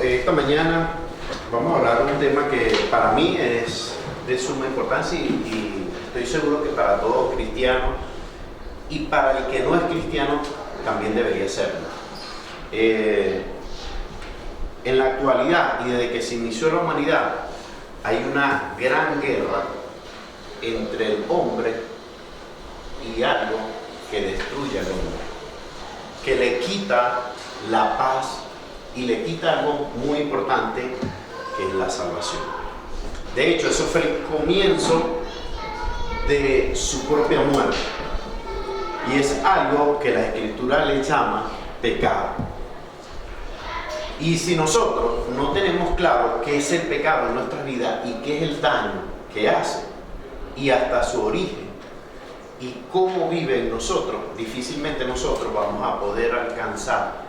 esta mañana vamos a hablar de un tema que para mí es de suma importancia y estoy seguro que para todo cristiano y para el que no es cristiano también debería serlo. En la actualidad y desde que se inició la humanidad hay una gran guerra entre el hombre y algo que destruye al hombre, que le quita la paz y le quita algo muy importante, que es la salvación. De hecho, eso fue el comienzo de su propia muerte, y es algo que la Escritura le llama pecado. Y si nosotros no tenemos claro qué es el pecado en nuestra vida y qué es el daño que hace, y hasta su origen, y cómo vive en nosotros, difícilmente nosotros vamos a poder alcanzar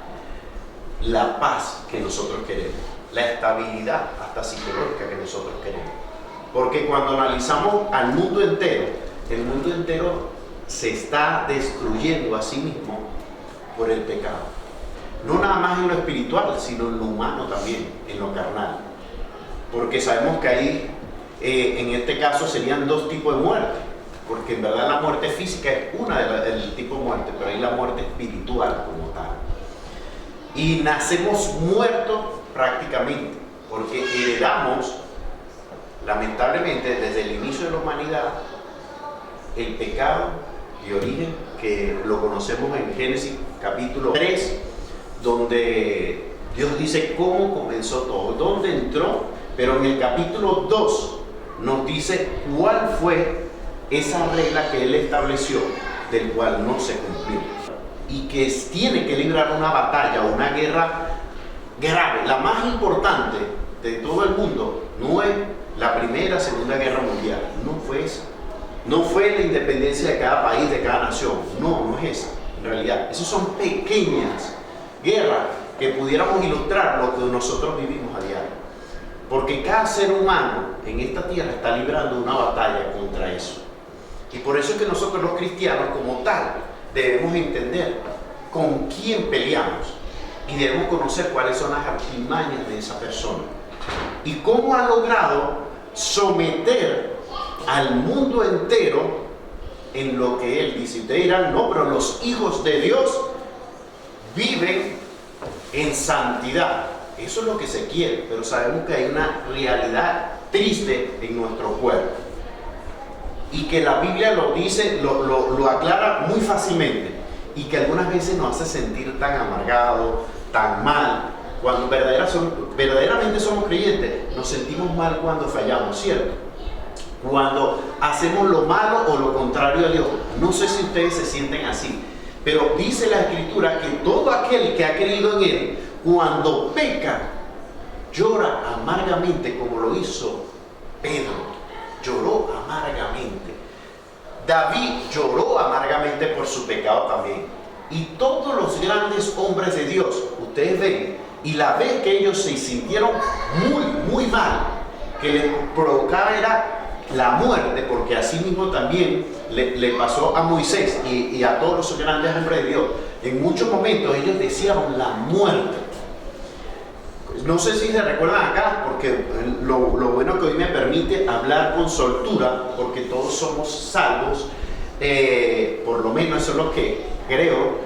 la paz que nosotros queremos, la estabilidad hasta psicológica que nosotros queremos. Porque cuando analizamos al mundo entero, el mundo entero se está destruyendo a sí mismo por el pecado. No nada más en lo espiritual, sino en lo humano también, en lo carnal. Porque sabemos que ahí, en este caso, serían dos tipos de muerte. Porque en verdad la muerte física es una del tipo de muerte, pero hay la muerte espiritual como tal. Y nacemos muertos prácticamente, porque heredamos, lamentablemente, desde el inicio de la humanidad, el pecado de origen, que lo conocemos en Génesis capítulo 3, donde Dios dice cómo comenzó todo, dónde entró, pero en el capítulo 2 nos dice cuál fue esa regla que Él estableció, del cual no se cumplió, y que tiene que librar una batalla, una guerra grave, la más importante de todo el mundo. No es la Primera, Segunda Guerra Mundial, no fue esa. No fue la independencia de cada país, de cada nación, no es esa. En realidad, esas son pequeñas guerras que pudiéramos ilustrar lo que nosotros vivimos a diario. Porque cada ser humano en esta tierra está librando una batalla contra eso. Y por eso es que nosotros los cristianos como tal debemos entender con quién peleamos y debemos conocer cuáles son las artimañas de esa persona y cómo ha logrado someter al mundo entero en lo que él dice. Ustedes dirán, no, pero los hijos de Dios viven en santidad. Eso es lo que se quiere, pero sabemos que hay una realidad triste en nuestro cuerpo y que la Biblia lo dice, lo aclara muy fácilmente, y que algunas veces nos hace sentir tan amargados, tan mal. Cuando verdaderamente somos creyentes, nos sentimos mal cuando fallamos, ¿cierto? Cuando hacemos lo malo o lo contrario a Dios. No sé si ustedes se sienten así, pero dice la Escritura que todo aquel que ha creído en Él, cuando peca, llora amargamente, como lo hizo Pedro. Lloró amargamente. David lloró amargamente por su pecado también. Y todos los grandes hombres de Dios, ustedes ven, y la vez que ellos se sintieron muy mal, que les provocaba era la muerte, porque así mismo también le pasó a Moisés y a todos los grandes hombres de Dios. En muchos momentos ellos deseaban la muerte. No sé si se recuerdan acá, porque lo bueno que hoy me permite hablar con soltura, porque todos somos salvos, por lo menos eso es lo que creo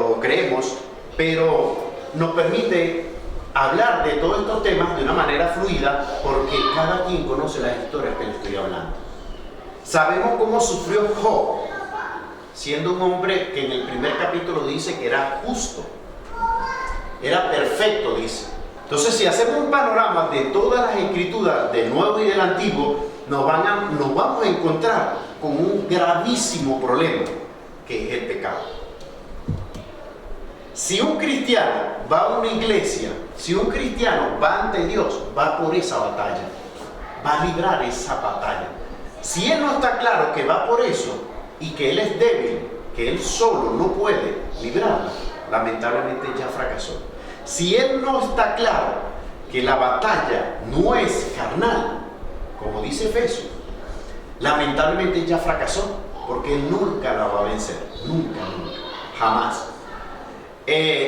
o creemos, pero nos permite hablar de todos estos temas de una manera fluida, porque cada quien conoce las historias que le estoy hablando. Sabemos cómo sufrió Job, siendo un hombre que en el primer capítulo dice que era justo, era perfecto, dice. Entonces, si hacemos un panorama de todas las escrituras del Nuevo y del Antiguo, nos vamos a encontrar con un gravísimo problema, que es el pecado. Si un cristiano va a una iglesia, si un cristiano va ante Dios, va por esa batalla, va a librar esa batalla. Si él no está claro que va por eso y que él es débil, que él solo no puede librarla, lamentablemente ya fracasó. Si él no está claro que la batalla no es carnal, como dice Efesios, lamentablemente ya fracasó, porque él nunca la va a vencer, nunca, jamás.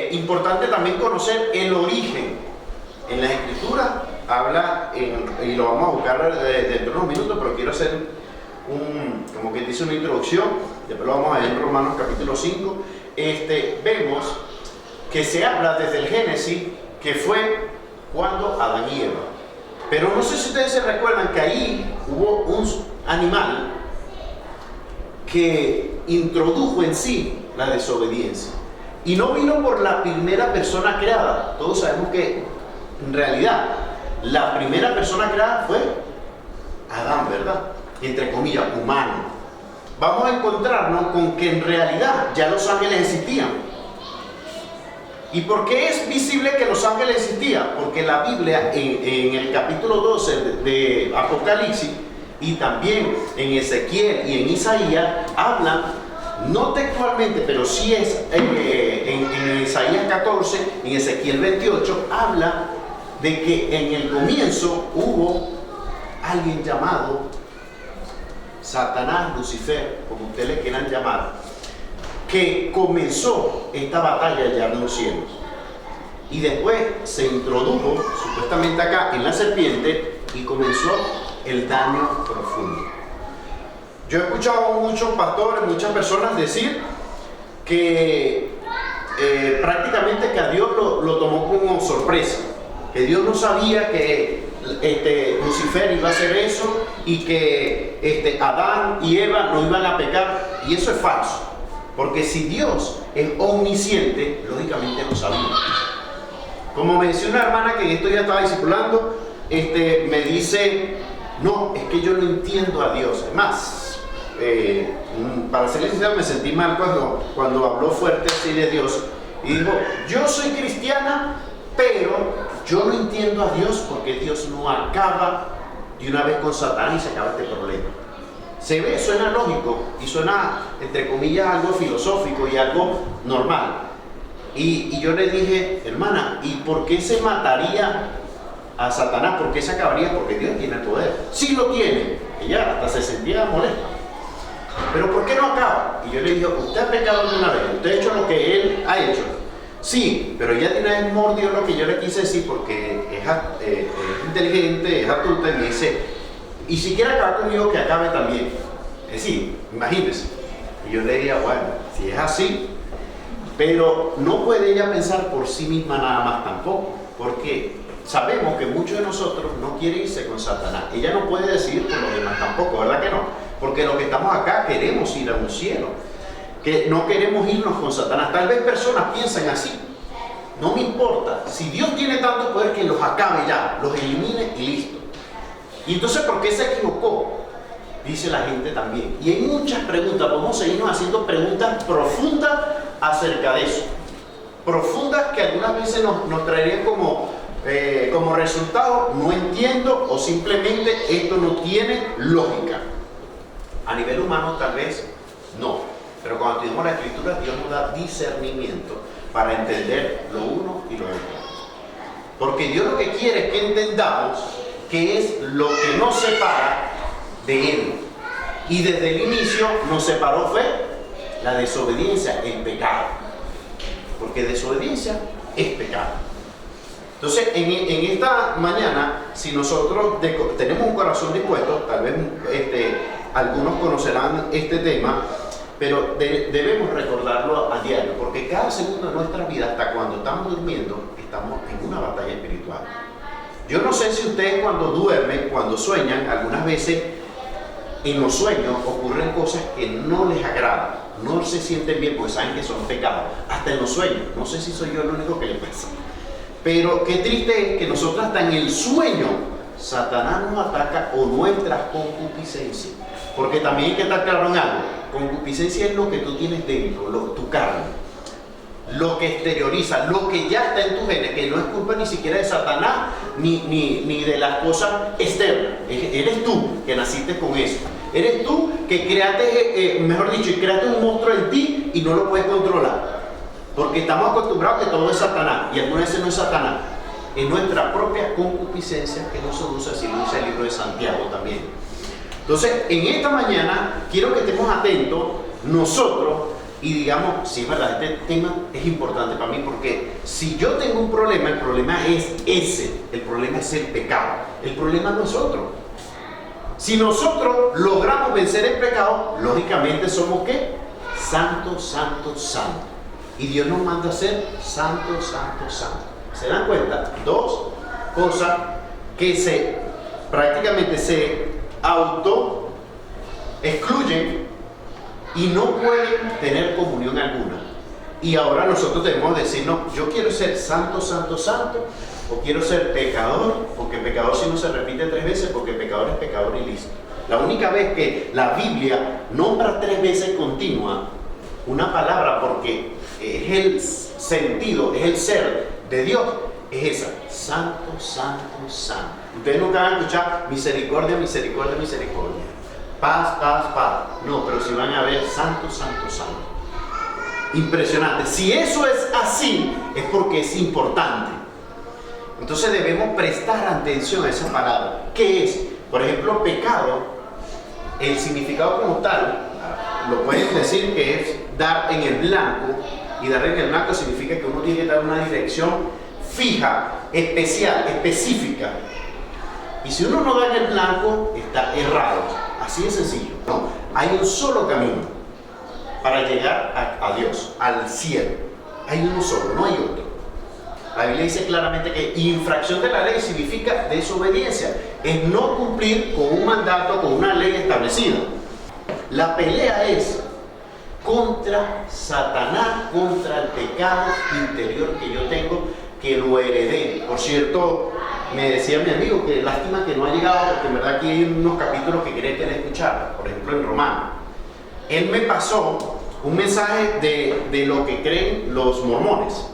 Importante también conocer el origen. En las habla, y lo vamos a buscar dentro de unos minutos, pero quiero hacer como que dice una introducción, después lo vamos a ver en Romanos capítulo 5. Vemos que se habla desde el Génesis, que fue cuando Adán y Eva. Pero no sé si ustedes se recuerdan que ahí hubo un animal que introdujo en sí la desobediencia. Y no vino por la primera persona creada. Todos sabemos que en realidad la primera persona creada fue Adán, ¿verdad? Entre comillas, humano. Vamos a encontrarnos con que en realidad ya los ángeles existían. ¿Y por qué es visible que los ángeles existían? Porque la Biblia en el capítulo 12 de Apocalipsis y también en Ezequiel y en Isaías hablan, no textualmente, pero sí es en Isaías 14, en Ezequiel 28, habla de que en el comienzo hubo alguien llamado Satanás, Lucifer, como ustedes le quieran llamar, que comenzó esta batalla allá en los cielos. Y después se introdujo, supuestamente acá, en la serpiente, y comenzó el daño profundo. Yo he escuchado a muchos pastores, muchas personas decir que prácticamente que a Dios lo tomó como sorpresa, que Dios no sabía que Lucifer iba a hacer eso y que Adán y Eva no iban a pecar, y eso es falso, porque si Dios es omnisciente, lógicamente lo sabía. Como me decía una hermana que en esto ya estaba discipulando, me dice, no, es que yo no entiendo a Dios. Es más, para ser sincero, me sentí mal cuando habló fuerte así de Dios y dijo, yo soy cristiana, pero yo no entiendo a Dios porque Dios no acaba de una vez con Satanás y se acaba este problema. Se ve, suena lógico y suena, entre comillas, algo filosófico y algo normal. Y yo le dije, hermana, ¿y por qué se mataría a Satanás? ¿Por qué se acabaría? Porque Dios tiene el poder. Sí lo tiene. Ella hasta se sentía molesta. Pero ¿por qué no acaba? Y yo le dije, ¿usted ha pecado alguna vez? ¿Usted ha hecho lo que él ha hecho? Sí, pero ella tiene vez mordió lo que yo le quise decir porque es inteligente, es astuta, y me dice, y si quiere acabar conmigo, que acabe también. Es decir, imagínense. Y yo le diría, bueno, si es así, pero no puede ella pensar por sí misma nada más tampoco, porque sabemos que muchos de nosotros no quieren irse con Satanás. Ella no puede decidir por los demás tampoco, ¿verdad que no? Porque los que estamos acá queremos ir a un cielo, que no queremos irnos con Satanás. Tal vez personas piensan así, no me importa, si Dios tiene tanto poder que los acabe ya, los elimine y listo. Y entonces, ¿por qué se equivocó? Dice la gente también. Y hay muchas preguntas, vamos a seguirnos haciendo preguntas profundas acerca de eso. Profundas que algunas veces nos traerían como resultado, no entiendo, o simplemente esto no tiene lógica. A nivel humano tal vez no, pero cuando estudiamos la Escritura, Dios nos da discernimiento para entender lo uno y lo otro. Porque Dios lo que quiere es que entendamos qué es lo que nos separa de Él. Y desde el inicio nos separó fue la desobediencia, el pecado. Porque desobediencia es pecado. Entonces, en esta mañana, si nosotros tenemos un corazón dispuesto, tal vez algunos conocerán este tema, pero debemos recordarlo a diario, porque cada segundo de nuestra vida, hasta cuando estamos durmiendo, estamos en una batalla espiritual. Yo no sé si ustedes cuando duermen, cuando sueñan, algunas veces en los sueños ocurren cosas que no les agradan, no se sienten bien porque saben que son pecados, hasta en los sueños. No sé si soy yo el único que le pasa. Pero qué triste es que nosotros hasta en el sueño Satanás nos ataca, o nuestras concupiscencias. Porque también hay que estar claro en algo. Concupiscencia es lo que tú tienes dentro, tu carne, lo que exterioriza, lo que ya está en tu genes, que no es culpa ni siquiera de Satanás ni de las cosas externas. Eres tú que naciste con eso. Eres tú que creaste, mejor dicho, creaste un monstruo en ti y no lo puedes controlar. Porque estamos acostumbrados que todo es Satanás, y algunas veces no es Satanás. Es nuestra propia concupiscencia que nos seduce, así lo dice el libro de Santiago también. Entonces, en esta mañana quiero que estemos atentos nosotros Y digamos, sí, es verdad, este tema es importante para mí porque si yo tengo un problema, el problema es ese, el problema es el pecado, el problema no es otro. Si nosotros logramos vencer el pecado, lógicamente somos ¿qué? Santos, santos, santos. Y Dios nos manda a ser santos, santos, santos. ¿Se dan cuenta? Dos cosas que prácticamente se auto excluyen y no pueden tener comunión alguna. Y ahora nosotros debemos decir, no, yo quiero ser santo, santo, santo, o quiero ser pecador, porque pecador si no se repite 3 veces, porque pecador es pecador ilícito. La única vez que la Biblia nombra 3 veces continua una palabra, porque es el sentido, es el ser de Dios, es esa, santo, santo, santo. Ustedes nunca van a escuchar misericordia, misericordia, misericordia, paz, paz, paz. No, pero si van a ver santo, santo, santo. Impresionante. Si eso es así, es porque es importante. Entonces debemos prestar atención a esa palabra. ¿Qué es? Por ejemplo, pecado, el significado como tal, lo pueden decir que es dar en el blanco, y dar en el blanco significa que uno tiene que dar una dirección fija, especial, específica. Y si uno no da en el blanco, está errado. Así de sencillo. No, hay un solo camino para llegar a Dios, al cielo. Hay uno solo, no hay otro. La Biblia dice claramente que infracción de la ley significa desobediencia. Es no cumplir con un mandato, con una ley establecida. La pelea es contra Satanás, contra el pecado interior que yo tengo, que lo heredé. Por cierto, me decía mi amigo que lástima que no ha llegado, porque en verdad aquí hay unos capítulos que quería que le escuchara, por ejemplo en Romanos. Él me pasó un mensaje de lo que creen los mormones.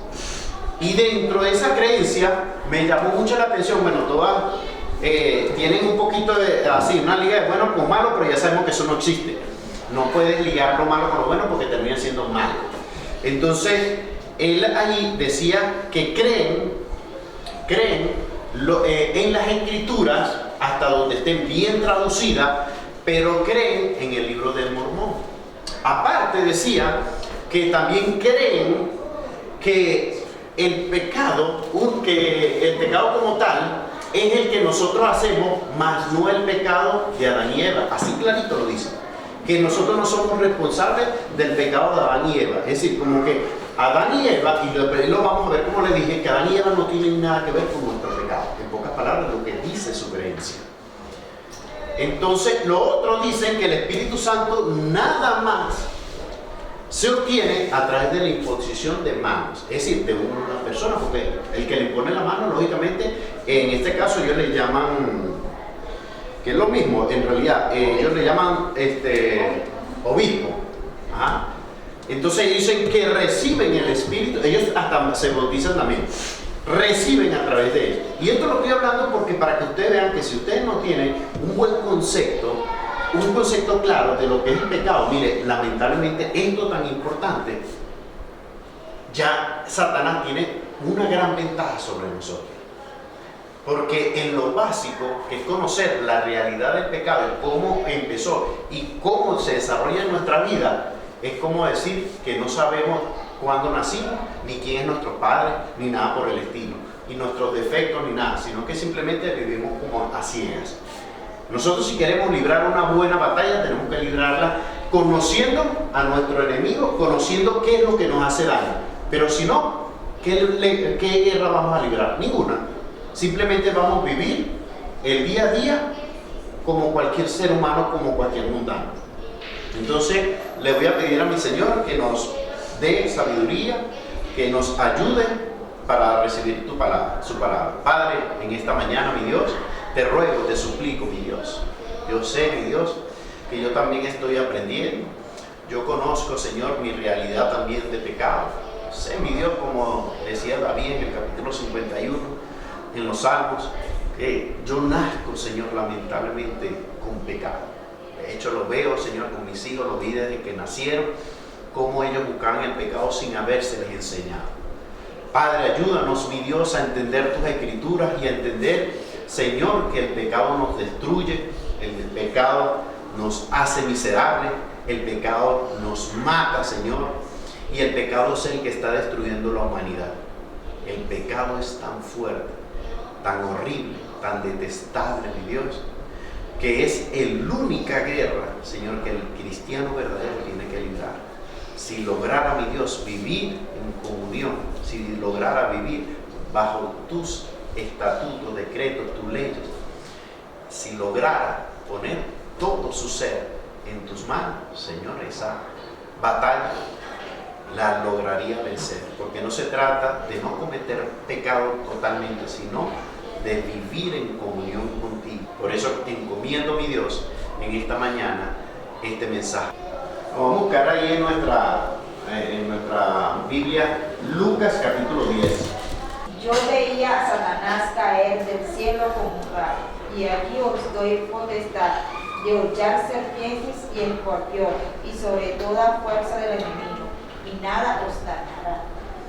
Y dentro de esa creencia me llamó mucho la atención. Bueno, todas tienen un poquito de, así, una liga de bueno con malo, pero ya sabemos que eso no existe. No puedes ligar lo malo con lo bueno porque termina siendo malo. Entonces, él allí decía que creen en las escrituras, hasta donde estén bien traducidas, pero creen en el libro del Mormón. Aparte decía que también creen que el pecado como tal es el que nosotros hacemos, más no el pecado de Adán y Eva. Así clarito lo dice, que nosotros no somos responsables del pecado de Adán y Eva. Es decir, como que Adán y Eva, y lo vamos a ver como le dije, que Adán y Eva no tienen nada que ver con nuestro pecado. En pocas palabras, lo que dice su creencia. Entonces, lo otro dicen que el Espíritu Santo nada más se obtiene a través de la imposición de manos, es decir, de una persona, porque el que le pone la mano, lógicamente, en este caso ellos le llaman, que es lo mismo, en realidad, ellos le llaman obispo. Ajá. Entonces ellos dicen que reciben el Espíritu, ellos hasta se bautizan también, reciben a través de él. Y esto lo estoy hablando porque para que ustedes vean que si ustedes no tienen un buen concepto, un concepto claro de lo que es el pecado, mire, lamentablemente esto tan importante, ya Satanás tiene una gran ventaja sobre nosotros. Porque en lo básico, que es conocer la realidad del pecado, cómo empezó y cómo se desarrolla en nuestra vida, es como decir que no sabemos cuándo nacimos, ni quién es nuestro padre, ni nada por el estilo, ni nuestros defectos, ni nada, sino que simplemente vivimos como a ciegas. Nosotros, si queremos librar una buena batalla, tenemos que librarla conociendo a nuestro enemigo, conociendo qué es lo que nos hace daño. Pero si no, ¿qué guerra vamos a librar? Ninguna. Simplemente vamos a vivir el día a día como cualquier ser humano, como cualquier mundano. Entonces, le voy a pedir a mi Señor que nos dé sabiduría, que nos ayude para recibir su palabra. Padre, en esta mañana, mi Dios, te ruego, te suplico, mi Dios. Yo sé, mi Dios, que yo también estoy aprendiendo. Yo conozco, Señor, mi realidad también de pecado. Sé, mi Dios, como decía David en el capítulo 51, en los Salmos, que yo nazco, Señor, lamentablemente con pecado. De hecho, lo veo, Señor, con mis hijos, lo vi desde que nacieron, cómo ellos buscaban el pecado sin habérseles enseñado. Padre, ayúdanos, mi Dios, a entender tus escrituras y a entender, Señor, que el pecado nos destruye, el pecado nos hace miserables, El pecado nos mata, Señor, y el pecado es el que está destruyendo la humanidad. El pecado es tan fuerte, tan horrible, tan detestable, mi Dios, que es la única guerra, Señor, que el cristiano verdadero tiene que librar. Si lograra, mi Dios, vivir en comunión, si lograra vivir bajo tus estatutos, decretos, tus leyes, si lograra poner todo su ser en tus manos, Señor, esa batalla la lograría vencer, porque no se trata de no cometer pecado totalmente, sino de vivir en comunión contigo. Por eso te encomiendo, mi Dios, en esta mañana este mensaje. Vamos a buscar ahí en nuestra Biblia, Lucas capítulo 10. Yo veía a Satanás caer del cielo como un rayo, y aquí os doy potestad de hollar serpientes y escorpiones, y sobre toda fuerza del enemigo, y nada os dañará.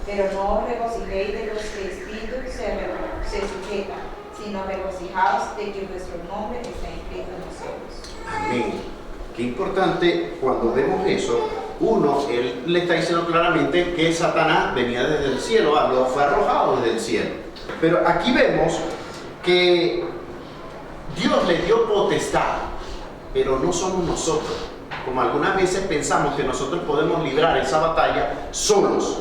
Pero no os regocijéis de los que espíritus se sujetan, sino regocijaos de que vuestro nombre está escrito en los cielos. Amén. Qué importante cuando vemos eso. Uno, él le está diciendo claramente que Satanás venía desde el cielo, lo fue arrojado desde el cielo. Pero aquí vemos que Dios le dio potestad, pero no somos nosotros. Como algunas veces pensamos que nosotros podemos librar esa batalla solos,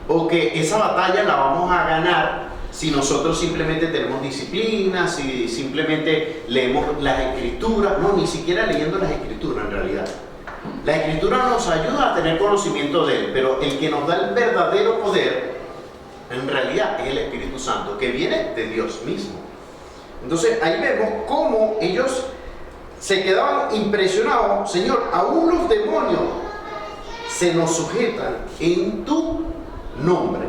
o que esa batalla la vamos a ganar si nosotros simplemente tenemos disciplina, si simplemente leemos las escrituras. No, ni siquiera leyendo las escrituras en realidad. La escritura nos ayuda a tener conocimiento de él, pero el que nos da el verdadero poder en realidad es el Espíritu Santo, que viene de Dios mismo. Entonces ahí vemos cómo ellos se quedaban impresionados. Señor, aún los demonios se nos sujetan en tu nombre.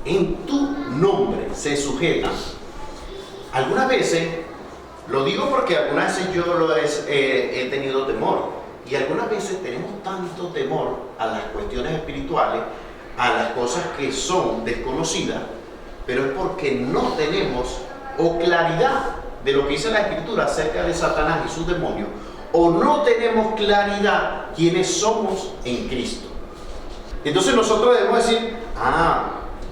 En tu nombre se sujetan. Algunas veces, lo digo porque algunas veces yo he tenido temor, y algunas veces tenemos tanto temor a las cuestiones espirituales, a las cosas que son desconocidas, pero es porque no tenemos o claridad de lo que dice la Escritura acerca de Satanás y sus demonios, o no tenemos claridad quiénes somos en Cristo. Entonces nosotros debemos decir,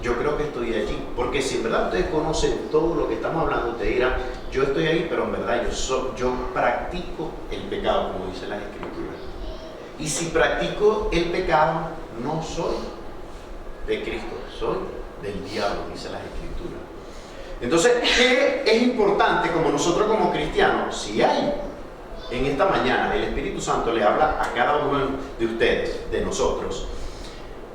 yo creo que estoy allí, porque si en verdad ustedes conocen todo lo que estamos hablando, ustedes dirán, yo estoy ahí, pero en verdad yo practico el pecado, como dice la Escritura. Y si practico el pecado, no soy de Cristo, soy del diablo, dice la Escritura. Entonces, ¿qué es importante como nosotros como cristianos? Si hay en esta mañana el Espíritu Santo le habla a cada uno de ustedes, de nosotros,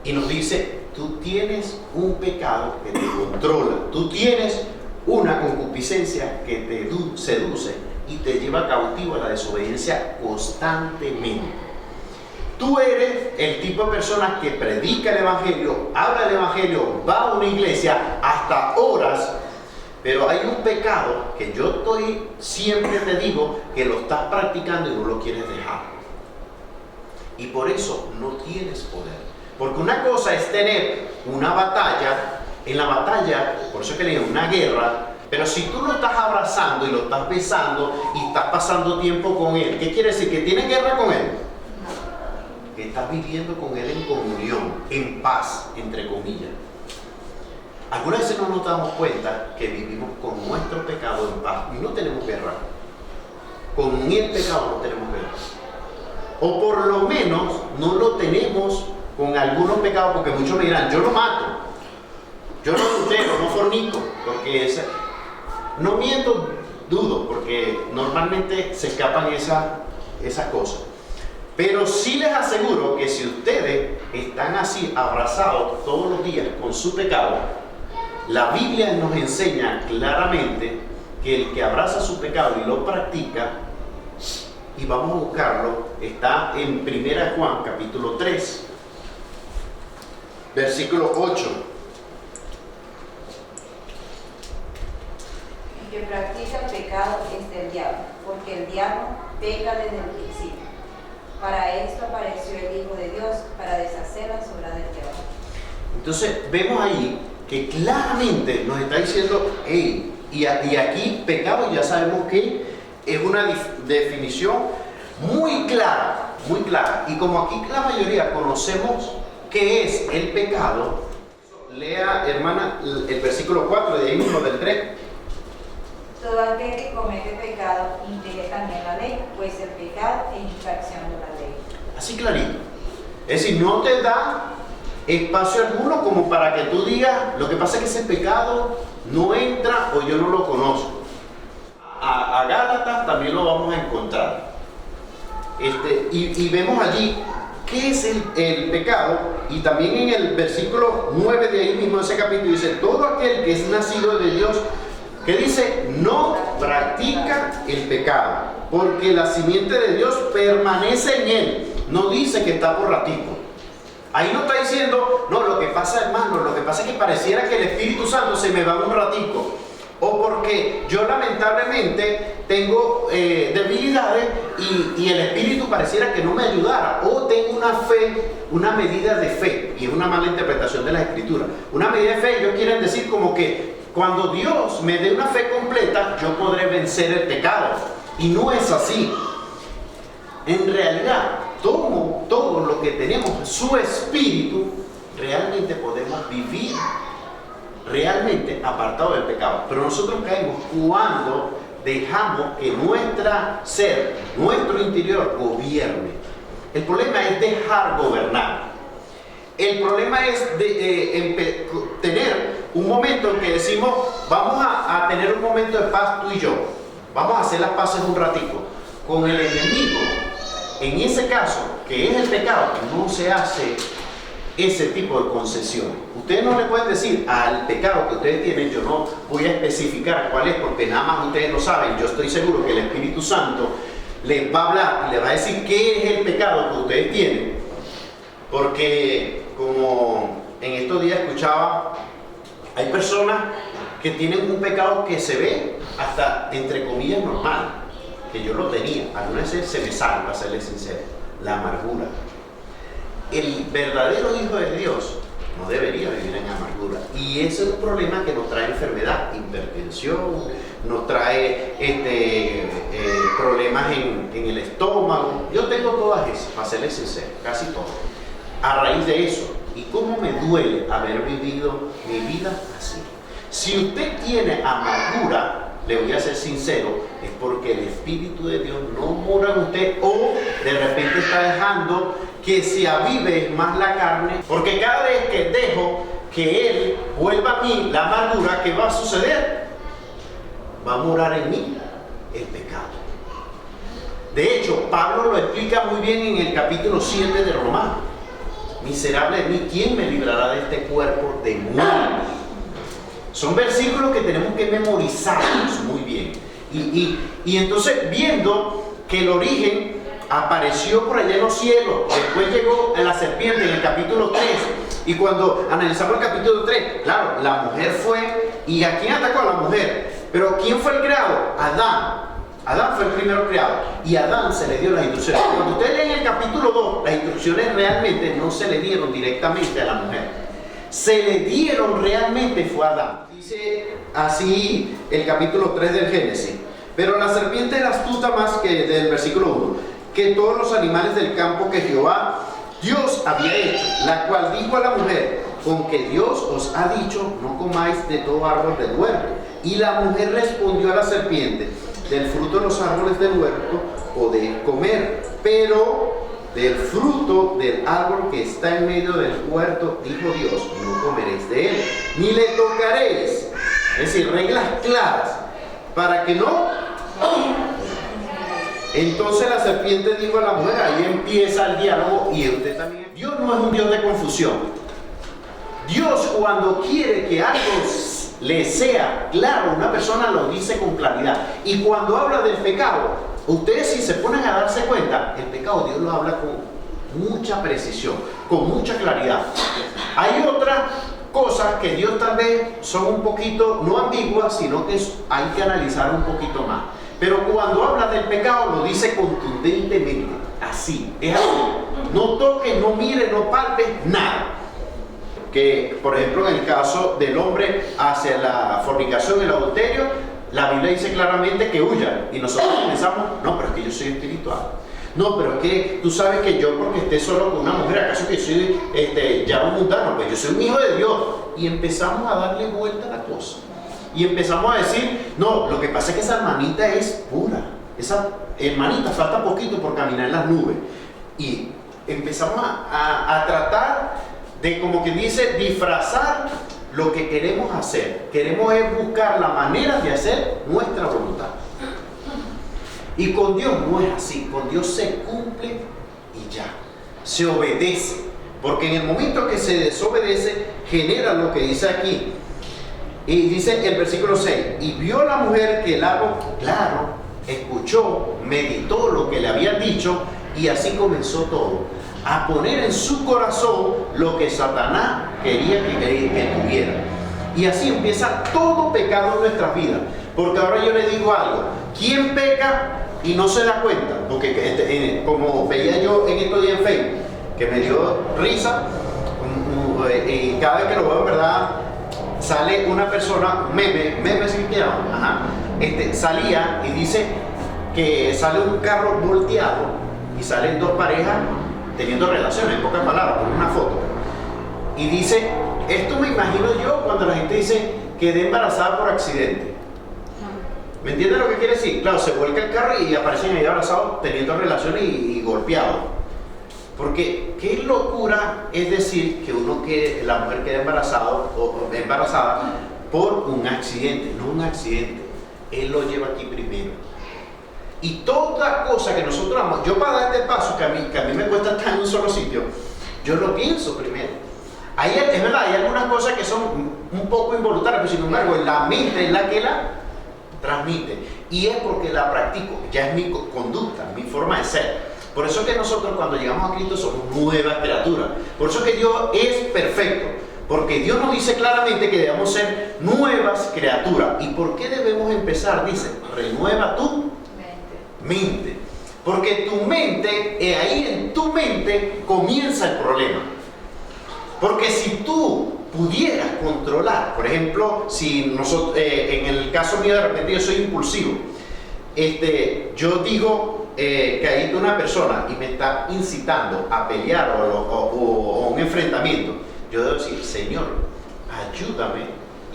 y nos dice, tú tienes un pecado que te controla, tú tienes una concupiscencia que te seduce y te lleva cautivo a la desobediencia constantemente. Tú eres el tipo de persona que predica el Evangelio, habla el Evangelio, va a una iglesia hasta horas, pero hay un pecado que yo siempre te digo que lo estás practicando y no lo quieres dejar. Y por eso no tienes poder. Porque una cosa es tener una batalla, en la batalla, por eso es que le digo una guerra, pero si tú lo estás abrazando y lo estás besando y estás pasando tiempo con él, ¿qué quiere decir? ¿Que tienes guerra con él? Que estás viviendo con él en comunión, en paz, entre comillas. Algunas veces no nos damos cuenta que vivimos con nuestro pecado en paz y no tenemos guerra. Con el pecado no tenemos guerra. O por lo menos no lo tenemos con algunos pecados, porque muchos me dirán, yo no mato, yo no adultero, no fornico, porque no miento, dudo, porque normalmente se escapan esas cosas. Pero sí les aseguro que si ustedes están así abrazados todos los días con su pecado, la Biblia nos enseña claramente que el que abraza su pecado y lo practica, y vamos a buscarlo, está en 1 Juan capítulo 3, versículo 8. El que practica el pecado es del diablo, porque el diablo peca desde el principio. Para esto apareció el Hijo de Dios, para deshacer las obras del diablo. Entonces vemos ahí que claramente nos está diciendo, y aquí pecado ya sabemos que es una definición muy clara, muy clara. Y como aquí la mayoría conocemos qué es el pecado, lea, hermana, el versículo 4 de ahí mismo del 3. Todo aquel que comete pecado infringe también la ley, pues el pecado es infracción de la ley. Así clarito. Es decir, no te da espacio alguno como para que tú digas, lo que pasa es que ese pecado no entra o yo no lo conozco. A Gálatas también lo vamos a encontrar. Y vemos allí qué es el pecado, y también en el versículo 9 de ahí mismo de ese capítulo dice, todo aquel que es nacido de Dios, que dice, no practica el pecado, porque la simiente de Dios permanece en él. No dice que está por ratico. Ahí no está diciendo, no, lo que pasa, hermano, lo que pasa es que pareciera que el Espíritu Santo se me va un ratico, o porque yo lamentablemente tengo debilidades y el Espíritu pareciera que no me ayudara, o tengo una fe, una medida de fe, y es una mala interpretación de la Escritura. Una medida de fe, ellos quieren decir como que cuando Dios me dé una fe completa, yo podré vencer el pecado, y no es así. En realidad, todo lo que tenemos, su Espíritu, realmente podemos vivir realmente apartado del pecado. Pero nosotros caemos cuando dejamos que nuestra ser, nuestro interior gobierne. El problema es dejar gobernar. El problema es tener un momento en que decimos, vamos a tener un momento de paz tú y yo, vamos a hacer las paces un ratico con el enemigo. En ese caso, que es el pecado, no se hace ese tipo de concesiones. Ustedes no le pueden decir al pecado que ustedes tienen, yo no voy a especificar cuál es, porque nada más ustedes lo saben. Yo estoy seguro que el Espíritu Santo les va a hablar y les va a decir qué es el pecado que ustedes tienen, porque como en estos días escuchaba, hay personas que tienen un pecado que se ve hasta entre comillas normal, que yo lo tenía, algunas veces se me sale, para serles sincero, la amargura. El verdadero Hijo de Dios no debería vivir en amargura, y ese es un problema que nos trae enfermedad, hipertensión, nos trae problemas en el estómago. Yo tengo todas esas, para serles sincero, casi todas, a raíz de eso. Y cómo me duele haber vivido mi vida así. Si usted tiene amargura, le voy a ser sincero, es porque el Espíritu de Dios no mora en usted, o de repente está dejando que se avive más la carne, porque cada vez que dejo que Él vuelva a mí la amargura, ¿qué va a suceder? Va a morar en mí el pecado. De hecho, Pablo lo explica muy bien en el capítulo 7 de Romanos. Miserable de mí, ¿quién me librará de este cuerpo de muerte? Son versículos que tenemos que memorizarlos muy bien. Y entonces, viendo que el origen apareció por allá en los cielos, después llegó la serpiente en el capítulo 3, y cuando analizamos el capítulo 3, claro, la mujer fue, ¿y a quién atacó? A la mujer. Pero ¿quién fue el creado? Adán. Adán fue el primero creado, y a Adán se le dio las instrucciones. Cuando usted lee en el capítulo 2, las instrucciones realmente no se le dieron directamente a la mujer, se le dieron realmente fue a Adán. Dice así el capítulo 3 del Génesis: pero la serpiente era astuta más que, del versículo 1, que todos los animales del campo que Jehová Dios había hecho, la cual dijo a la mujer: con que Dios os ha dicho, no comáis de todo árbol del huerto. Y la mujer respondió a la serpiente: del fruto de los árboles del huerto podéis comer, pero del fruto del árbol que está en medio del huerto, dijo Dios, no comeréis de él, ni le tocaréis. Es decir, reglas claras, para que no. Entonces la serpiente dijo a la mujer, ahí empieza el diálogo, y usted también. Dios no es un Dios de confusión. Dios, cuando quiere que algo le sea claro, una persona lo dice con claridad. Y cuando habla del pecado, ustedes, si se ponen a darse cuenta, el pecado Dios lo habla con mucha precisión, con mucha claridad. Hay otras cosas que Dios tal vez son un poquito, no ambiguas, sino que hay que analizar un poquito más. Pero cuando habla del pecado lo dice contundentemente, así, es así. No toques, no mires, no palpes, nada. Que, por ejemplo, en el caso del hombre hacia la fornicación, el adulterio, la Biblia dice claramente que huya. Y nosotros pensamos, no, pero es que yo soy espiritual. No, pero es que tú sabes que yo porque esté solo con una mujer, ¿acaso que soy ya un mundano? Pues yo soy un hijo de Dios. Y empezamos a darle vuelta a la cosa. Y empezamos a decir, no, lo que pasa es que esa hermanita es pura. Esa hermanita falta poquito por caminar en las nubes. Y empezamos a tratar de, como quien dice, disfrazar lo que queremos hacer. Queremos es buscar la manera de hacer nuestra voluntad. Y con Dios no es así. Con Dios se cumple y ya. Se obedece. Porque en el momento que se desobedece, genera lo que dice aquí. Y dice el versículo 6, y vio la mujer que el árbol, claro, escuchó, meditó lo que le habían dicho, y así comenzó todo, a poner en su corazón lo que Satanás quería que tuviera. Y así empieza todo pecado en nuestras vidas. Porque ahora yo le digo algo, ¿quién peca y no se da cuenta? Porque como veía yo en estos días en Facebook, que me dio risa, y cada vez que lo veo, en verdad, sale una persona, meme si quieren, salía y dice que sale un carro volteado y salen dos parejas teniendo relaciones, en pocas palabras, con una foto. Y dice, esto me imagino yo cuando la gente dice quedé embarazada por accidente. ¿Me entienden lo que quiere decir? Claro, se vuelca el carro y aparecen ahí abrazados teniendo relaciones y golpeados. Porque qué locura es decir que la mujer queda embarazada por un accidente, no un accidente. Él lo lleva aquí primero. Y toda cosa que nosotros amamos, yo para dar este paso que a mí me cuesta estar en un solo sitio, yo lo pienso primero. Es verdad, hay algunas cosas que son un poco involuntarias, pero sin embargo, la mente es la que la transmite. Y es porque la practico, ya es mi conducta, mi forma de ser. Por eso que nosotros cuando llegamos a Cristo somos nuevas criaturas. Por eso que Dios es perfecto. Porque Dios nos dice claramente que debemos ser nuevas criaturas. ¿Y por qué debemos empezar? Dice, renueva tu mente. Porque tu mente, ahí en tu mente comienza el problema. Porque si tú pudieras controlar, por ejemplo, si nosotros, en el caso mío de repente yo soy impulsivo, yo digo que hay una persona y me está incitando a pelear o un enfrentamiento, yo debo decir, Señor, ayúdame,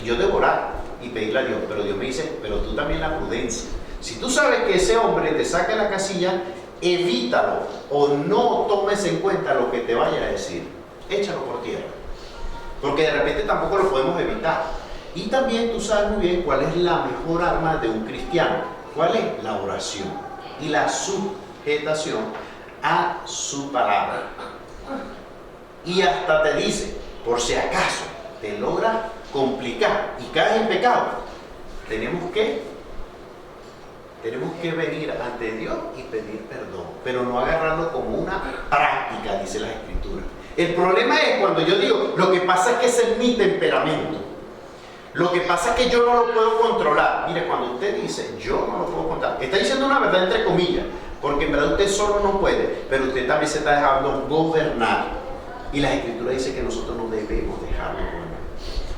y yo debo orar y pedirle a Dios, pero Dios me dice, pero tú también la prudencia. Si tú sabes que ese hombre te saca de la casilla, evítalo o no tomes en cuenta lo que te vaya a decir, échalo por tierra, porque de repente tampoco lo podemos evitar. Y también tú sabes muy bien cuál es la mejor arma de un cristiano. ¿Cuál es? La oración y la sujetación a su palabra. Y hasta te dice, por si acaso te logra complicar y caes en pecado, tenemos que venir ante Dios y pedir perdón, pero no agarrarlo como una práctica, dice la Escritura. El problema es cuando yo digo, lo que pasa es que ese es mi temperamento. Lo que pasa es que yo no lo puedo controlar. Mire, cuando usted dice, yo no lo puedo controlar, está diciendo una verdad entre comillas, porque en verdad usted solo no puede, pero usted también se está dejando gobernar. Y la Escritura dice que nosotros no debemos dejarlo gobernar.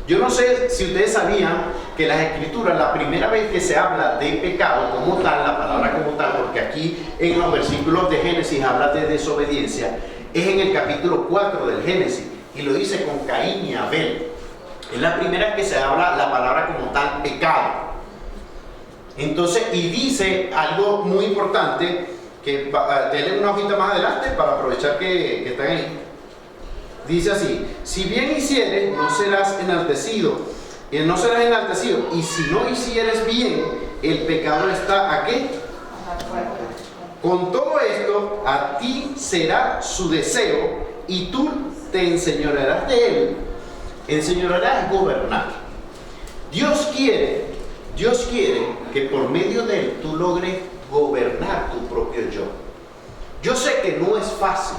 Yo no sé si ustedes sabían que las Escrituras, la primera vez que se habla de pecado como tal, la palabra como tal, porque aquí en los versículos de Génesis habla de desobediencia, es en el capítulo 4 del Génesis, y lo dice con Caín y Abel. Es la primera vez que se habla la palabra como tal, pecado. Entonces, y dice algo muy importante, que denle una hojita más adelante para aprovechar que están ahí. Dice así, si bien hicieres, no serás enaltecido, y si no hicieres bien, el pecado está ¿a qué? Con todo esto, a ti será su deseo, y tú te enseñorearás de él. Enseñorearás es gobernar. Dios quiere que por medio de él tú logres gobernar tu propio yo. Yo sé que no es fácil.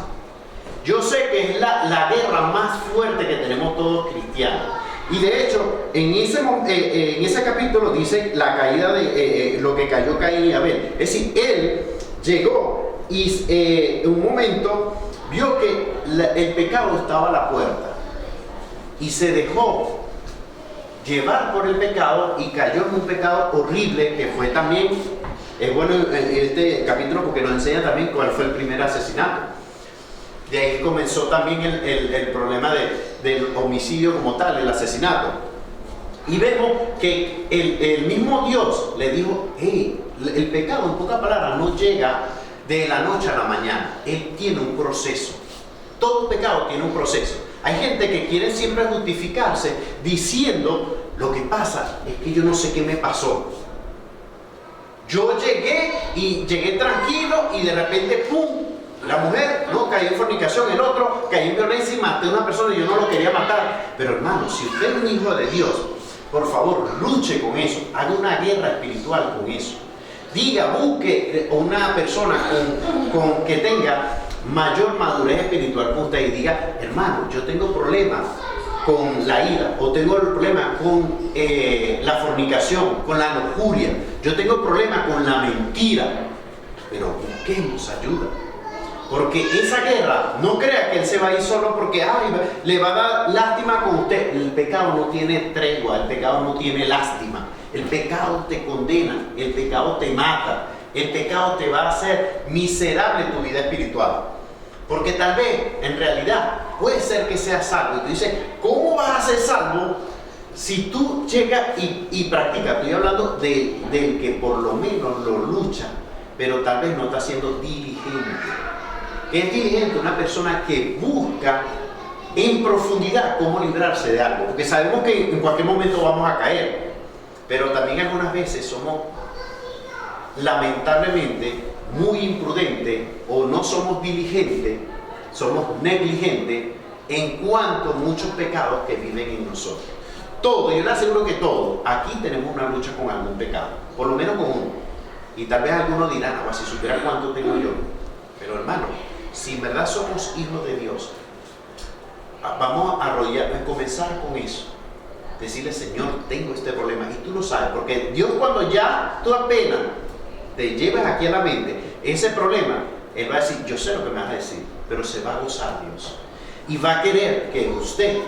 Yo sé que es la guerra más fuerte que tenemos todos cristianos. Y de hecho, en ese capítulo dice la caída de lo que cayó Caín y Abel. Es decir, él llegó y en un momento vio que el pecado estaba a la puerta. Y se dejó llevar por el pecado y cayó en un pecado horrible que fue también Es bueno este capítulo porque nos enseña también cuál fue el primer asesinato. De ahí comenzó también el problema del homicidio como tal, el asesinato. Y vemos que el mismo Dios le dijo, hey, el pecado, en pocas palabras, no llega de la noche a la mañana. Él tiene un proceso. Todo pecado tiene un proceso. Hay gente que quiere siempre justificarse diciendo, lo que pasa es que yo no sé qué me pasó. Yo llegué tranquilo y de repente, ¡pum! La mujer, no, cayó en fornicación, el otro cayó en violencia y maté a una persona y yo no lo quería matar. Pero hermano, si usted es un hijo de Dios, por favor, luche con eso, haga una guerra espiritual con eso. Diga, busque una persona que tenga mayor madurez espiritual con usted y diga, hermano, yo tengo problemas con la ira, o tengo problemas con la fornicación, con la lujuria, yo tengo problemas con la mentira, pero busquemos ayuda. Porque esa guerra, no crea que él se va a ir solo porque le va a dar lástima con usted. El pecado no tiene tregua, el pecado no tiene lástima. El pecado te condena, el pecado te mata, el pecado te va a hacer miserable tu vida espiritual. Porque tal vez, en realidad, puede ser que seas salvo. Y tú dices, ¿cómo vas a ser salvo si tú llegas y practicas? Estoy hablando del que por lo menos lo lucha, pero tal vez no está siendo diligente. ¿Qué es diligente? Una persona que busca en profundidad cómo librarse de algo. Porque sabemos que en cualquier momento vamos a caer. Pero también algunas veces somos, lamentablemente, muy imprudentes o no somos diligentes, somos negligentes en cuanto a muchos pecados que viven en nosotros. Todo, yo le aseguro que todo, aquí tenemos una lucha con algún pecado, por lo menos con uno. Y tal vez algunos dirán, si supiera cuánto tengo yo. Pero hermano, si en verdad somos hijos de Dios, vamos a comenzar con eso. Decirle, Señor, tengo este problema. Y tú lo sabes, porque Dios, cuando ya tú apenas te llevas aquí a la mente ese problema, Él va a decir, yo sé lo que me vas a decir, pero se va a gozar Dios. Y va a querer que usted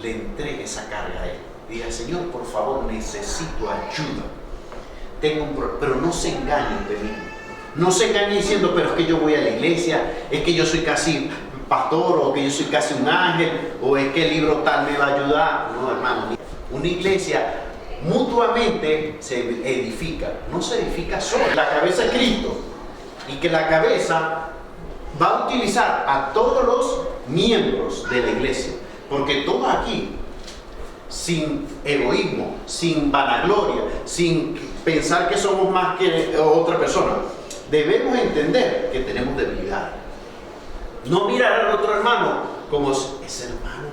le entregue esa carga a Él. Diga, Señor, por favor, necesito ayuda. Tengo un problema, pero no se engañe usted mismo. No se engañe diciendo, pero es que yo voy a la iglesia, es que yo soy casi pastor, o que yo soy casi un ángel, o es que el libro tal me va a ayudar. No, hermano, una iglesia mutuamente se edifica, no se edifica solo. La cabeza es Cristo, y que la cabeza va a utilizar a todos los miembros de la iglesia, porque todos aquí, sin egoísmo, sin vanagloria, sin pensar que somos más que otra persona, debemos entender que tenemos debilidad. No mirar al otro hermano como ese hermano,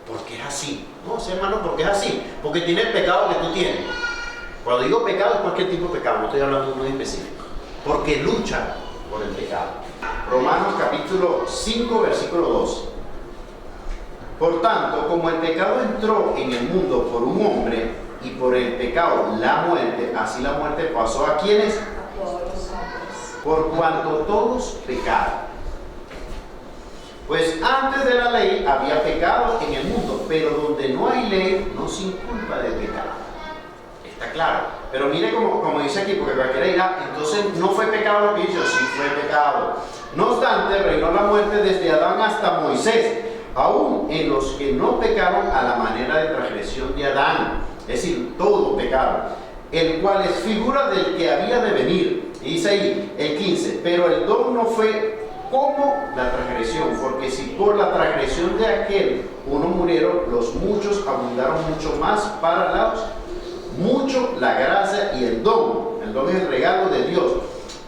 porque es así. No, ese hermano porque es así, porque tiene el pecado que tú tienes. Cuando digo pecado es cualquier tipo de pecado, no estoy hablando de uno específico, porque lucha por el pecado. Romanos capítulo 5, versículo 12. Por tanto, como el pecado entró en el mundo por un hombre, y por el pecado la muerte, así la muerte pasó a quienes, A todos los hombres. por cuanto todos pecaron. Pues antes de la ley había pecado en el mundo, pero donde no hay ley no se inculpa del pecado. Está claro. Pero mire como dice aquí, porque cualquiera dirá, entonces no fue pecado lo que hizo. Sí fue pecado. No obstante, reinó la muerte desde Adán hasta Moisés, aún en los que no pecaron a la manera de transgresión de Adán. Es decir, todos pecaron, el cual es figura del que había de venir. Y dice ahí el 15, pero el don no fue como la transgresión, porque si por la transgresión de aquel uno murieron, los muchos abundaron mucho más para los muchos la gracia y el don. El don es el regalo de Dios,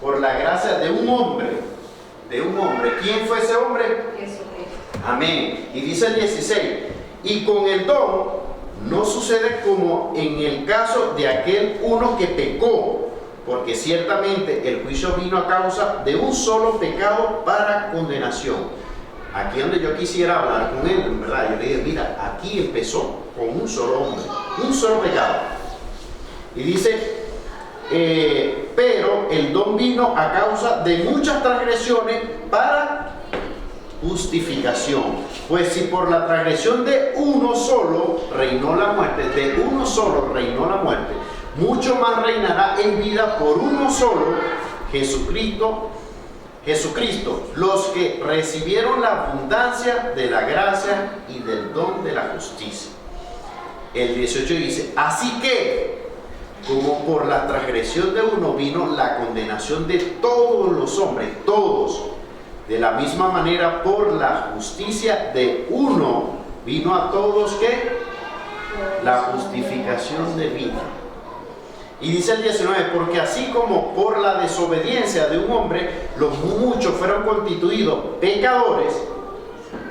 por la gracia de un hombre. ¿Quién fue ese hombre? Jesucristo. Amén. Y dice el 16, y con el don no sucede como en el caso de aquel uno que pecó, porque ciertamente el juicio vino a causa de un solo pecado para condenación. Aquí es donde yo quisiera hablar con él, en verdad. Yo le dije, mira, aquí empezó con un solo hombre, un solo pecado. Y dice, pero el don vino a causa de muchas transgresiones para justificación. Pues si por la transgresión de uno solo reinó la muerte, mucho más reinará en vida por uno solo, Jesucristo, los que recibieron la abundancia de la gracia y del don de la justicia. El 18 dice, así que, como por la transgresión de uno vino la condenación de todos los hombres, todos, de la misma manera por la justicia de uno vino a todos, ¿qué? La justificación de vida. Y dice el 19, porque así como por la desobediencia de un hombre los muchos fueron constituidos pecadores,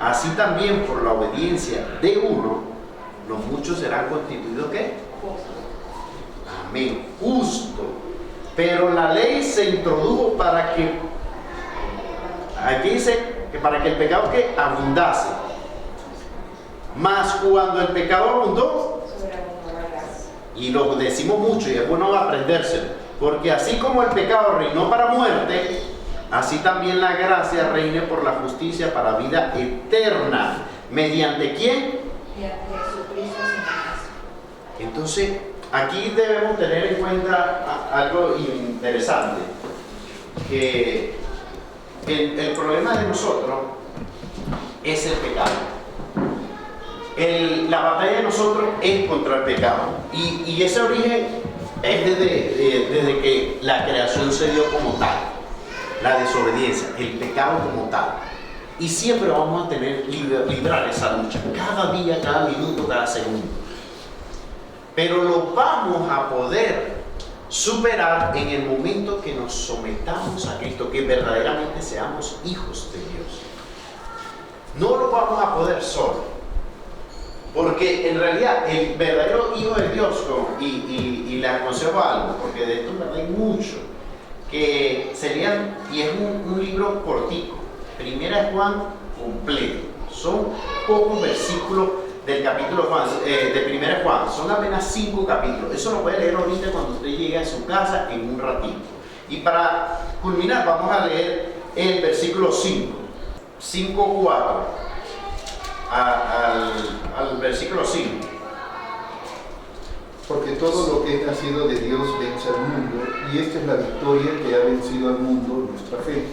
así también por la obediencia de uno los muchos serán constituidos ¿qué? Amén, justo. Pero la ley se introdujo para que, aquí dice que para que el pecado que abundase, mas cuando el pecado abundó, y lo decimos mucho y es bueno aprendérselo, porque así como el pecado reinó para muerte, así también la gracia reine por la justicia para vida eterna. ¿Mediante quién? Mediante Jesucristo. Entonces, aquí debemos tener en cuenta algo interesante, que el problema de nosotros es el pecado. La batalla de nosotros es contra el pecado, y ese origen es desde que la creación se dio como tal, la desobediencia, el pecado como tal, y siempre vamos a tener librar esa lucha, cada día, cada minuto, cada segundo, pero lo vamos a poder superar en el momento que nos sometamos a Cristo, que verdaderamente seamos hijos de Dios. No lo vamos a poder solo. Porque en realidad el verdadero hijo de Dios, y les aconsejo algo, porque de esto hay mucho, que serían, y es un libro cortico, Primera de Juan completo, son pocos versículos del capítulo de Primera de Juan, son apenas 5 capítulos, eso lo puede leer ahorita cuando usted llegue a su casa en un ratito. Y para culminar vamos a leer el versículo 5:4. Al versículo 5. Porque todo lo que es nacido de Dios vence al mundo, y esta es la victoria que ha vencido al mundo, nuestra fe.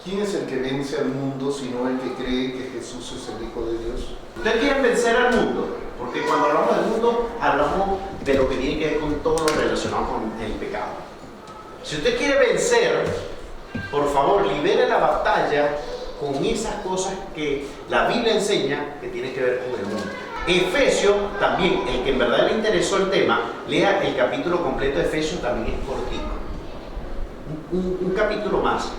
¿Quién es el que vence al mundo sino el que cree que Jesús es el Hijo de Dios? ¿Ustedes quieren vencer al mundo? Porque cuando hablamos del mundo, hablamos de lo que tiene que ver con todo lo relacionado con el pecado. Si usted quiere vencer, por favor, libere la batalla con esas cosas que la Biblia enseña que tiene que ver con el mundo. Efesios también, el que en verdad le interesó el tema, lea el capítulo completo de Efesios, también es cortico. Un capítulo más.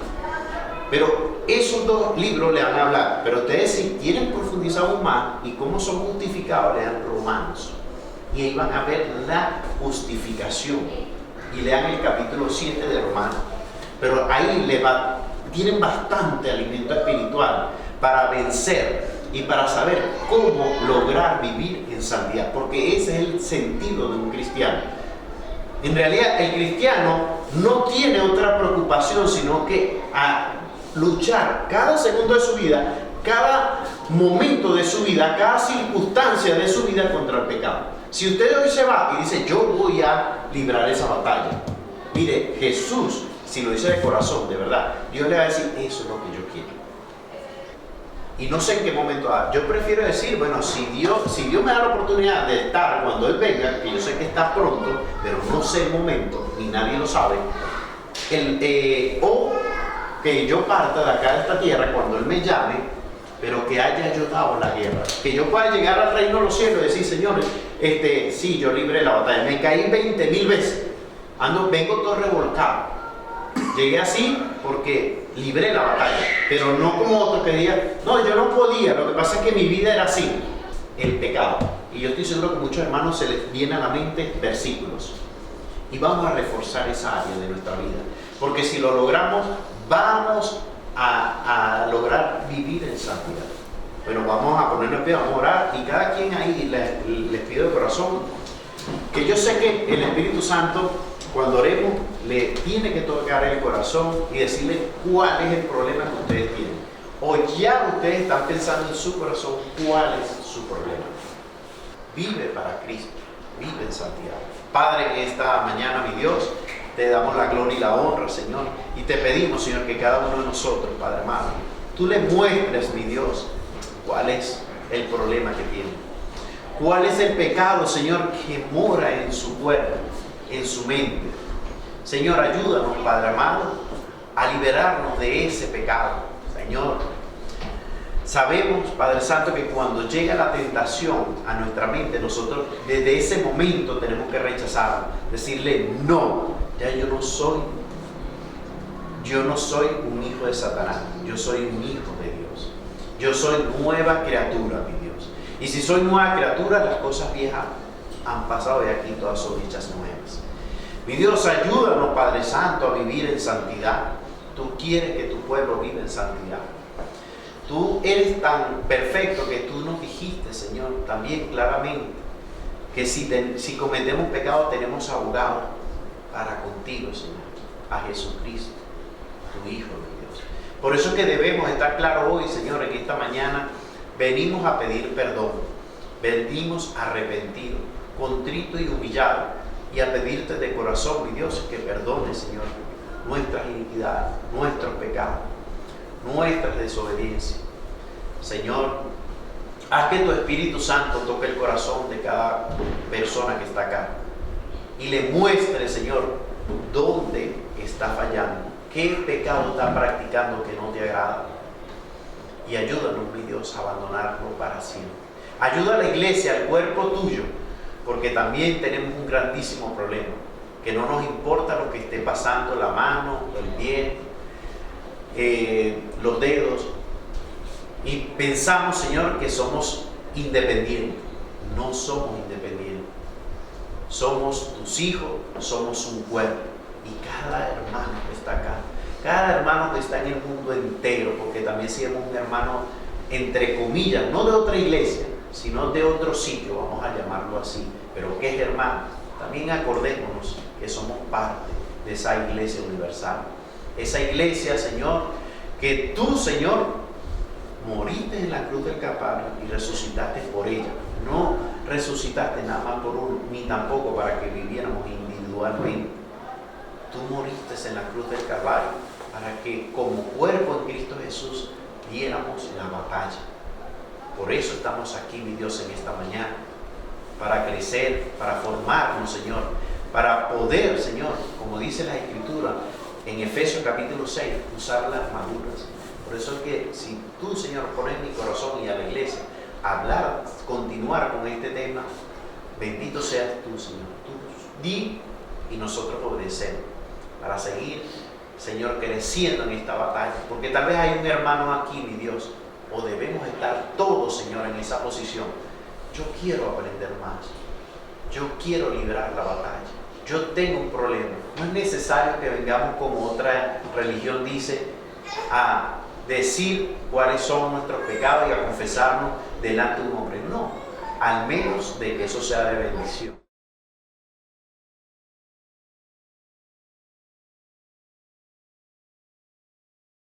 Pero esos 2 libros le van a hablar. Pero ustedes, si quieren profundizar aún más y cómo son justificados, lean Romanos. Y ahí van a ver la justificación. Y lean el capítulo 7 de Romanos. Pero ahí tienen bastante alimento espiritual para vencer y para saber cómo lograr vivir en santidad, porque ese es el sentido de un cristiano. En realidad el cristiano no tiene otra preocupación sino que a luchar cada segundo de su vida, cada momento de su vida, cada circunstancia de su vida contra el pecado. Si usted hoy se va y dice yo voy a librar esa batalla, mire, Jesús, si lo dice de corazón, de verdad, Dios le va a decir, eso es lo que yo quiero. Y no sé en qué momento dar. Yo prefiero decir, bueno, si Dios me da la oportunidad de estar cuando Él venga, que yo sé que está pronto, pero no sé el momento, ni nadie lo sabe, o que yo parta de acá de esta tierra cuando Él me llame, pero que haya yo dado la guerra. Que yo pueda llegar al reino de los cielos y decir, señores, sí, yo libré la batalla, me caí 20.000 veces, vengo todo revolcado. Llegué así porque libré la batalla, pero no como otro que diga, no, yo no podía, lo que pasa es que mi vida era así, el pecado. Y yo estoy seguro que a muchos hermanos se les viene a la mente versículos. Y vamos a reforzar esa área de nuestra vida, porque si lo logramos, vamos a lograr vivir en santidad. Bueno, vamos a ponernos en pie, vamos a orar, y cada quien ahí les pido de corazón, que yo sé que el Espíritu Santo, cuando oremos, le tiene que tocar el corazón y decirle cuál es el problema que ustedes tienen. O ya ustedes están pensando en su corazón cuál es su problema. Vive para Cristo, vive en santidad. Padre, en esta mañana, mi Dios, te damos la gloria y la honra, Señor, y te pedimos, Señor, que cada uno de nosotros, Padre amado, tú le muestres, mi Dios, cuál es el problema que tiene. ¿Cuál es el pecado, Señor, que mora en su cuerpo, en su mente? Señor, ayúdanos, Padre amado, a liberarnos de ese pecado. Señor, sabemos, Padre Santo, que cuando llega la tentación a nuestra mente, nosotros desde ese momento tenemos que rechazarlo, decirle, no, ya yo no soy un hijo de Satanás, yo soy un hijo de Dios. Yo soy nueva criatura, mi Dios. Y si soy nueva criatura, las cosas viejas han pasado y aquí todas son hechas nuevas. Mi Dios, ayúdanos, Padre Santo, a vivir en santidad. Tú quieres que tu pueblo viva en santidad. Tú eres tan perfecto que tú nos dijiste, Señor, también claramente, que si cometemos pecado tenemos abogado para contigo, Señor, a Jesucristo, tu Hijo, mi Dios. Por eso es que debemos estar claros hoy, Señor, en esta mañana venimos a pedir perdón, venimos arrepentidos, contritos y humillados, y a pedirte de corazón, mi Dios, que perdones, Señor, nuestras iniquidades, nuestros pecados, nuestras desobediencias. Señor, haz que tu Espíritu Santo toque el corazón de cada persona que está acá y le muestre, Señor, dónde está fallando, qué pecado está practicando que no te agrada, y ayúdanos, mi Dios, a abandonarlo para siempre. Ayuda a la iglesia, al cuerpo tuyo, porque también tenemos un grandísimo problema, que no nos importa lo que esté pasando, la mano, el pie, los dedos, y pensamos, Señor, que somos independientes. No somos independientes, somos tus hijos, somos un cuerpo, y cada hermano que está acá, cada hermano que está en el mundo entero, porque también somos un hermano entre comillas, no de otra iglesia, sino de otro sitio, vamos a llamarlo así, pero que es hermano, también acordémonos que somos parte de esa iglesia universal, esa iglesia, Señor, que tú, Señor, moriste en la cruz del Calvario y resucitaste por ella. No resucitaste nada más por uno, ni tampoco para que viviéramos individualmente. Tú moriste en la cruz del Calvario para que como cuerpo en Cristo Jesús diéramos la batalla. Por eso estamos aquí, mi Dios, en esta mañana, para crecer, para formarnos, Señor, para poder, Señor, como dice la Escritura en Efesios capítulo 6, usar las armaduras. Por eso es que si tú, Señor, pones en mi corazón y a la iglesia hablar, continuar con este tema, bendito seas tú, Señor. Tú di y nosotros obedecemos para seguir, Señor, creciendo en esta batalla. Porque tal vez hay un hermano aquí, mi Dios, o debemos estar todos, Señor, en esa posición. Yo quiero aprender más. Yo quiero librar la batalla. Yo tengo un problema. No es necesario que vengamos, como otra religión dice, a decir cuáles son nuestros pecados y a confesarnos delante de un hombre. No, al menos de que eso sea de bendición.